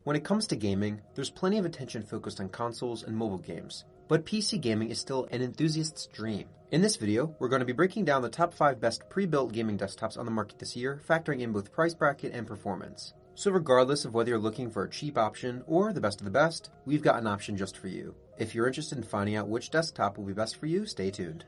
When it comes to gaming, there's plenty of attention focused on consoles and mobile games, but PC gaming is still an enthusiast's dream. In this video, we're going to be breaking down the top 5 best pre-built gaming desktops on the market this year, factoring in both price bracket and performance. So regardless of whether you're looking for a cheap option or the best of the best, we've got an option just for you. If you're interested in finding out which desktop will be best for you, stay tuned.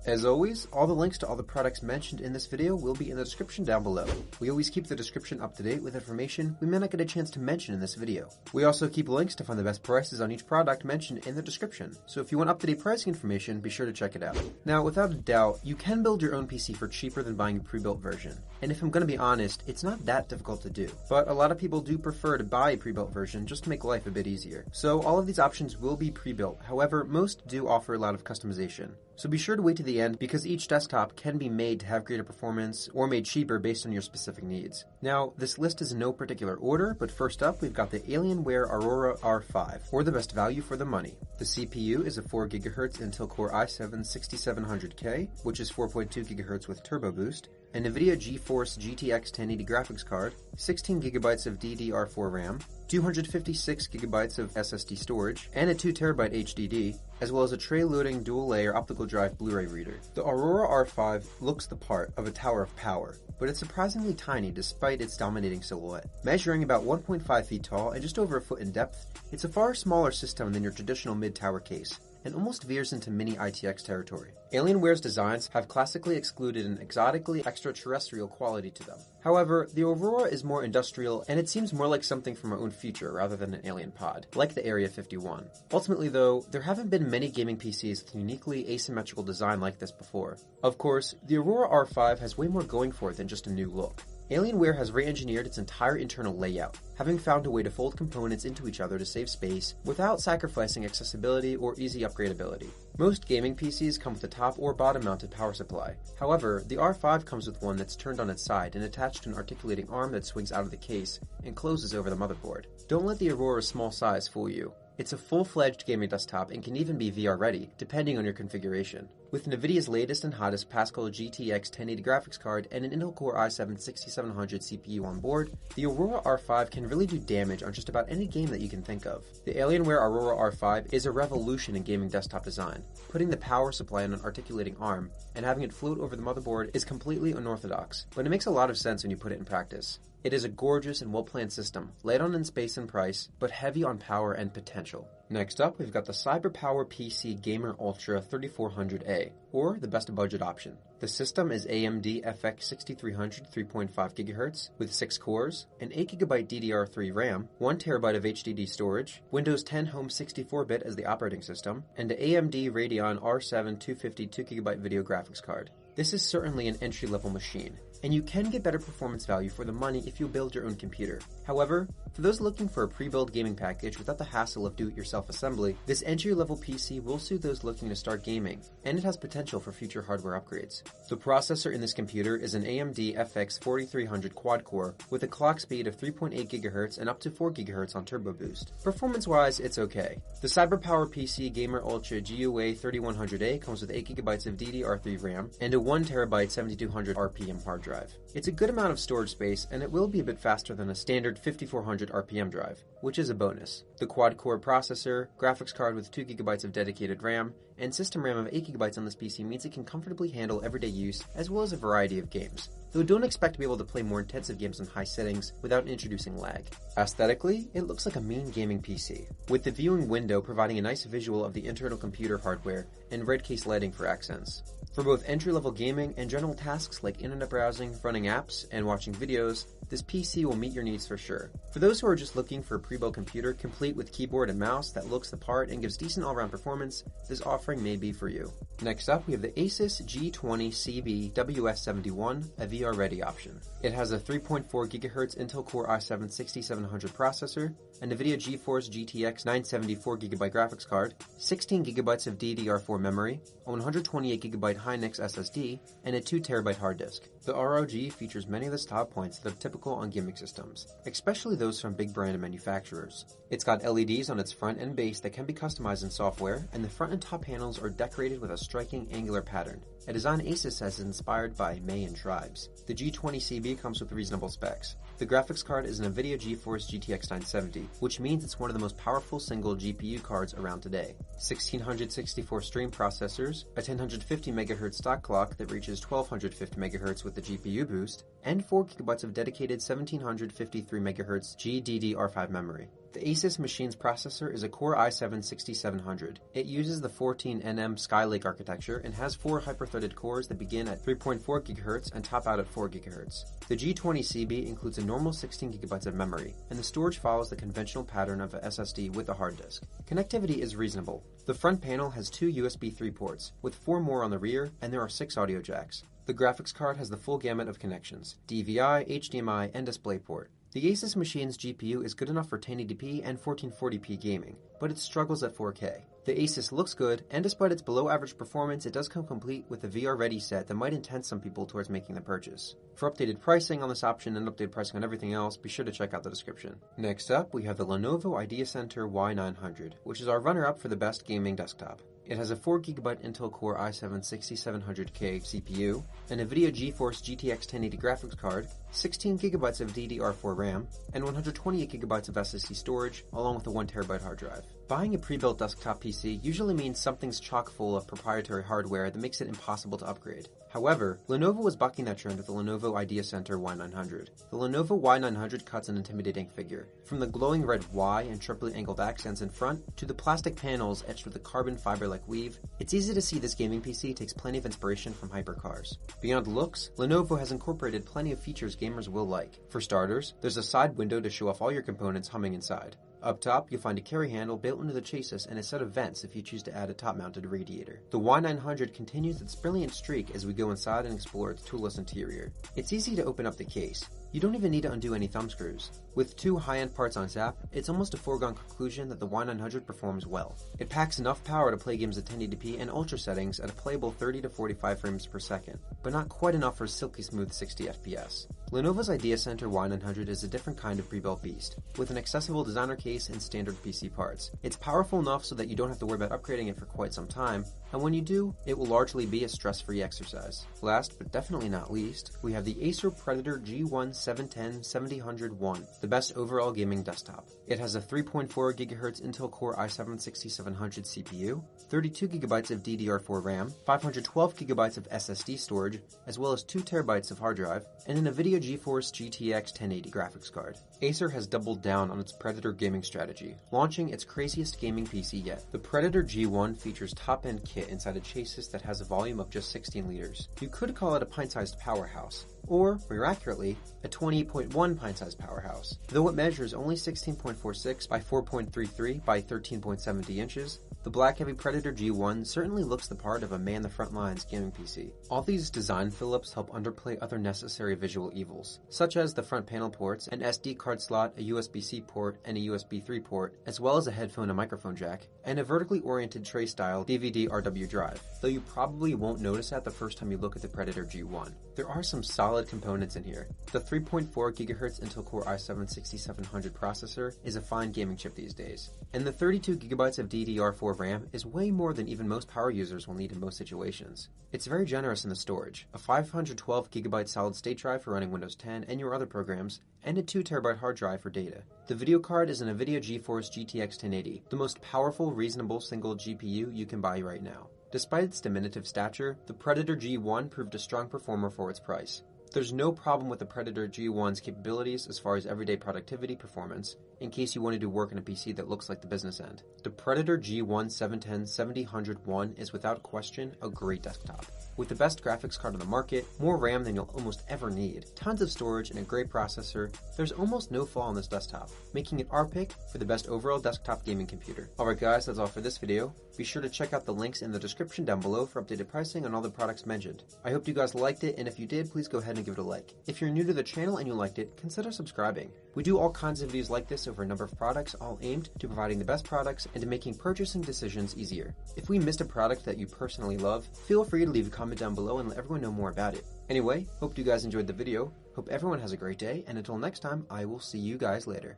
As always, all the links to all the products mentioned in this video will be in the description down below. We always keep the description up to date with information we may not get a chance to mention in this video. We also keep links to find the best prices on each product mentioned in the description, so if you want up-to-date pricing information, be sure to check it out. Now, without a doubt, you can build your own PC for cheaper than buying a pre-built version. And if I'm going to be honest, it's not that difficult to do. But a lot of people do prefer to buy a pre-built version just to make life a bit easier. So all of these options will be pre-built, however, most do offer a lot of customization. So be sure to wait to the end because each desktop can be made to have greater performance or made cheaper based on your specific needs. Now, this list is in no particular order, but first up we've got the Alienware Aurora R5, or the best value for the money. The CPU is a 4GHz Intel Core i7-6700K, which is 4.2 GHz with Turbo Boost, a NVIDIA GeForce GTX 1080 graphics card, 16GB of DDR4 RAM, 256GB of SSD storage, and a 2TB HDD, as well as a tray-loading dual-layer optical drive Blu-ray reader. The Aurora R5 looks the part of a tower of power, but it's surprisingly tiny despite its dominating silhouette. Measuring about 1.5 feet tall and just over a foot in depth, it's a far smaller system than your traditional mid-tower case, and almost veers into mini ITX territory. Alienware's designs have classically excluded an exotically extraterrestrial quality to them. However, the Aurora is more industrial, and it seems more like something from our own future rather than an alien pod, like the Area 51. Ultimately though, there haven't been many gaming PCs with uniquely asymmetrical design like this before. Of course, the Aurora R5 has way more going for it than just a new look. Alienware has re-engineered its entire internal layout, having found a way to fold components into each other to save space without sacrificing accessibility or easy upgradability. Most gaming PCs come with a top or bottom mounted power supply. However, the R5 comes with one that's turned on its side and attached to an articulating arm that swings out of the case and closes over the motherboard. Don't let the Aurora's small size fool you. It's a full-fledged gaming desktop and can even be VR ready, depending on your configuration. With NVIDIA's latest and hottest Pascal GTX 1080 graphics card and an Intel Core i7-6700 CPU on board, the Aurora R5 can really do damage on just about any game that you can think of. The Alienware Aurora R5 is a revolution in gaming desktop design. Putting the power supply on an articulating arm and having it float over the motherboard is completely unorthodox, but it makes a lot of sense when you put it in practice. It is a gorgeous and well-planned system, light on in space and price, but heavy on power and potential. Next up, we've got the CyberPower PC Gamer Ultra 3400A, or the best budget option. The system is AMD FX 6300 3.5 GHz with 6 cores, an 8GB DDR3 RAM, 1TB of HDD storage, Windows 10 Home 64-bit as the operating system, and an AMD Radeon R7 250 2GB video graphics card. This is certainly an entry-level machine, and you can get better performance value for the money if you build your own computer. However, for those looking for a pre-built gaming package without the hassle of do-it-yourself assembly, this entry-level PC will suit those looking to start gaming, and it has potential for future hardware upgrades. The processor in this computer is an AMD FX 4300 quad-core with a clock speed of 3.8 GHz and up to 4 GHz on Turbo Boost. Performance-wise, it's okay. The CyberPower PC Gamer Ultra GUA 3100A comes with 8GB of DDR3 RAM and a 1TB 7200 RPM hard drive. It's a good amount of storage space, and it will be a bit faster than a standard 5400 RPM drive, which is a bonus. The quad-core processor, graphics card with 2GB of dedicated RAM, and system RAM of 8GB on this PC means it can comfortably handle everyday use as well as a variety of games. Though don't expect to be able to play more intensive games in high settings without introducing lag. Aesthetically, it looks like a mean gaming PC, with the viewing window providing a nice visual of the internal computer hardware and red case lighting for accents. For both entry-level gaming and general tasks like internet browsing, running apps, and watching videos, this PC will meet your needs for sure. For those who are just looking for a pre-built computer complete with keyboard and mouse that looks the part and gives decent all-around performance, this offering may be for you. Next up, we have the Asus G20 CB WS71, a VR-ready option. It has a 3.4 GHz Intel Core i7-6700 processor, a NVIDIA GeForce GTX 970 4GB graphics card, 16GB of DDR4 memory, a 128GB Hynix SSD, and a 2TB hard disk. The ROG features many of the style points that are typical on gaming systems, especially those from big brand manufacturers. It's got LEDs on its front and base that can be customized in software, and the front and top panels are decorated with a striking angular pattern, a design Asus has inspired by Mayan tribes. The G20CB comes with reasonable specs. The graphics card is an NVIDIA GeForce GTX 970, which means it's one of the most powerful single GPU cards around today. 1664 stream processors, a 1050 MHz stock clock that reaches 1250 MHz with the GPU boost, and 4GB of dedicated 1753 MHz GDDR5 memory. The Asus machine's processor is a Core i7-6700. It uses the 14nm Skylake architecture and has 4 hyper-threaded cores that begin at 3.4 GHz and top out at 4 GHz. The G20CB includes a normal 16 GB of memory, and the storage follows the conventional pattern of a SSD with a hard disk. Connectivity is reasonable. The front panel has 2 USB 3 ports, with 4 more on the rear, and there are 6 audio jacks. The graphics card has the full gamut of connections: DVI, HDMI, and DisplayPort. The Asus machine's GPU is good enough for 1080p and 1440p gaming, but it struggles at 4K. The Asus looks good, and despite its below-average performance, it does come complete with a VR-ready set that might entice some people towards making the purchase. For updated pricing on this option and updated pricing on everything else, be sure to check out the description. Next up, we have the Lenovo IdeaCentre Y900, which is our runner-up for the best gaming desktop. It has a 4GB Intel Core i7-6700K CPU, an NVIDIA GeForce GTX 1080 graphics card, 16GB of DDR4 RAM, and 128GB of SSD storage, along with a 1TB hard drive. Buying a pre-built desktop PC usually means something's chock full of proprietary hardware that makes it impossible to upgrade. However, Lenovo was bucking that trend with the Lenovo IdeaCentre Y900. The Lenovo Y900 cuts an intimidating figure. From the glowing red Y and triply angled accents in front, to the plastic panels etched with a carbon fiber-like weave, it's easy to see this gaming PC takes plenty of inspiration from hypercars. Beyond looks, Lenovo has incorporated plenty of features gamers will like. For starters, there's a side window to show off all your components humming inside. Up top, you'll find a carry handle built into the chassis and a set of vents if you choose to add a top-mounted radiator. The Y900 continues its brilliant streak as we go inside and explore its toolless interior. It's easy to open up the case. You don't even need to undo any thumb screws. With 2 high-end parts on tap, it's almost a foregone conclusion that the Y900 performs well. It packs enough power to play games at 1080p and ultra settings at a playable 30 to 45 frames per second, but not quite enough for silky smooth 60 FPS. Lenovo's IdeaCentre Y900 is a different kind of pre-built beast, with an accessible designer case and standard PC parts. It's powerful enough so that you don't have to worry about upgrading it for quite some time, and when you do, it will largely be a stress-free exercise. Last, but definitely not least, we have the Acer Predator G1 710-7001, the best overall gaming desktop. It has a 3.4 GHz Intel Core i7-6700 CPU, 32 GB of DDR4 RAM, 512 GB of SSD storage, as well as 2 TB of hard drive, and an NVIDIA GeForce GTX 1080 graphics card. Acer has doubled down on its Predator gaming strategy, launching its craziest gaming PC yet. The Predator G1 features top-end kit inside a chassis that has a volume of just 16 liters. You could call it a pint-sized powerhouse, or, more accurately, a 28.1 pint-sized powerhouse. Though it measures only 16.46 by 4.33 by 13.70 inches, the black heavy Predator G1 certainly looks the part of a man-the-front-lines gaming PC. All these design fill-ups help underplay other necessary visual evils, such as the front panel ports, an SD card slot, a USB-C port, and a USB 3 port, as well as a headphone and microphone jack, and a vertically oriented tray-style DVD-RW drive, though you probably won't notice that the first time you look at the Predator G1. There are some solid components in here. The 3.4 GHz Intel Core i7-6700 processor is a fine gaming chip these days, and the 32 GB of DDR4 RAM is way more than even most power users will need in most situations. It's very generous in the storage, a 512 GB solid-state drive for running Windows 10 and your other programs, and a 2 TB hard drive for data. The video card is an NVIDIA GeForce GTX 1080, the most powerful, reasonable single GPU you can buy right now. Despite its diminutive stature, the Predator G1 proved a strong performer for its price. There's no problem with the Predator G1's capabilities as far as everyday productivity performance, in case you want to do work on a PC that looks like the business end. The Predator G1 710-7001 is without question a great desktop. With the best graphics card on the market, more RAM than you'll almost ever need, tons of storage, and a great processor, there's almost no flaw on this desktop, making it our pick for the best overall desktop gaming computer. Alright guys, that's all for this video. Be sure to check out the links in the description down below for updated pricing on all the products mentioned. I hope you guys liked it, and if you did, please go ahead and give it a like. If you're new to the channel and you liked it, consider subscribing. We do all kinds of videos like this over over a number of products, all aimed to providing the best products and to making purchasing decisions easier. If we missed a product that you personally love, feel free to leave a comment down below and let everyone know more about it. Anyway, hope you guys enjoyed the video, hope everyone has a great day, and until next time, I will see you guys later.